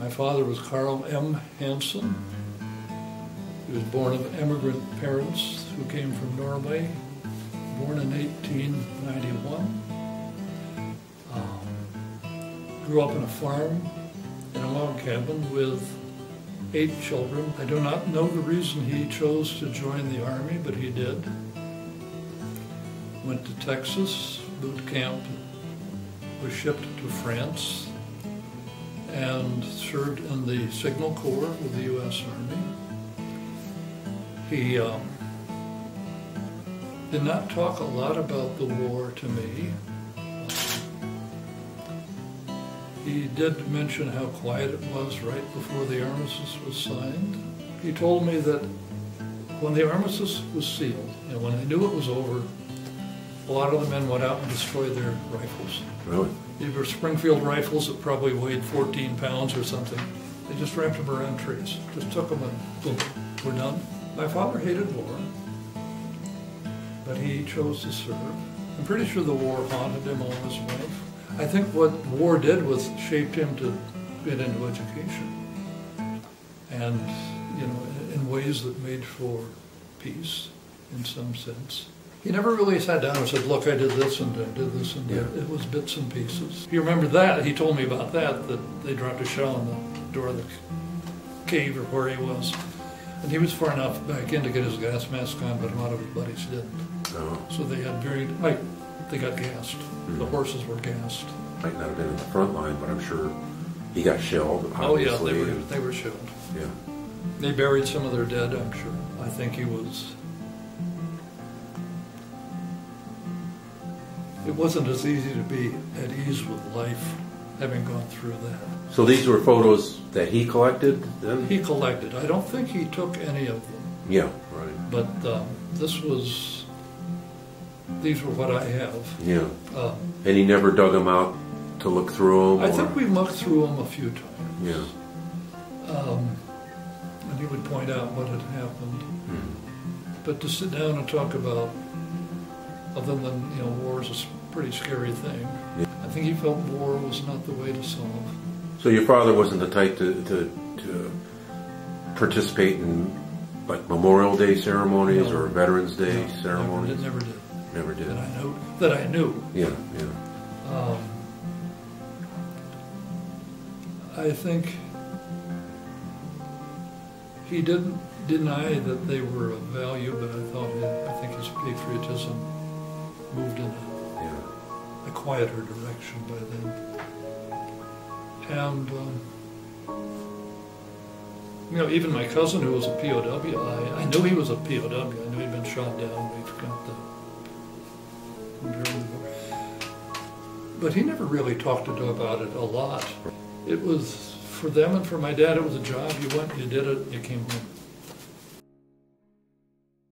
My father was Carl M. Hanson. He was born of immigrant parents who came from Norway, born in 1891. Grew up on a farm in a log cabin with 8 children. I do not know the reason he chose to join the Army, but he did. Went to Texas, boot camp, was shipped to France, and served in the Signal Corps with the U.S. Army. He did not talk a lot about the war to me. He did mention how quiet it was right before the armistice was signed. He told me that when the armistice was sealed, when they knew it was over, a lot of the men went out and destroyed their rifles. Really? These were Springfield rifles that probably weighed 14 pounds or something. They just wrapped them around trees. Just took them and boom, we're done. My father hated war, but he chose to serve. I'm pretty sure the war haunted him all his life. I think what war did was shaped him to get into education, and in ways that made for peace, in some sense. He never really sat down and said, "Look, I did this and I did this and that." It was bits and pieces. You remember that? He told me about that they dropped a shell on the door of the cave or where he was, and he was far enough back in to get his gas mask on, but a lot of his buddies didn't. Oh. So they had they got gassed. The horses were gassed. Might not have been in the front line, but I'm sure he got shelled, obviously. Oh yeah, they were shelled. Yeah. They buried some of their dead, I'm sure. I think it wasn't as easy to be at ease with life, having gone through that. So these were photos that he collected then? He collected. I don't think he took any of them. Yeah, right. But these were what I have. Yeah. And he never dug them out to look through them? I think we looked through them a few times. Yeah. And he would point out what had happened. Mm-hmm. But to sit down and talk about, other than, war is a pretty scary thing. Yeah. I think he felt war was not the way to solve. So your father wasn't the type to participate in, like, Memorial Day ceremonies or Veterans Day ceremonies? Never did. Never did. That I knew. Yeah, yeah. I think he didn't deny that they were of value, but I think his patriotism moved in a quieter direction by then. And even my cousin, who was a POW, I knew he was a POW. I knew he'd been shot down. We've got but he never really talked about it a lot. It was, for them and for my dad, it was a job. You went, you did it, you came home.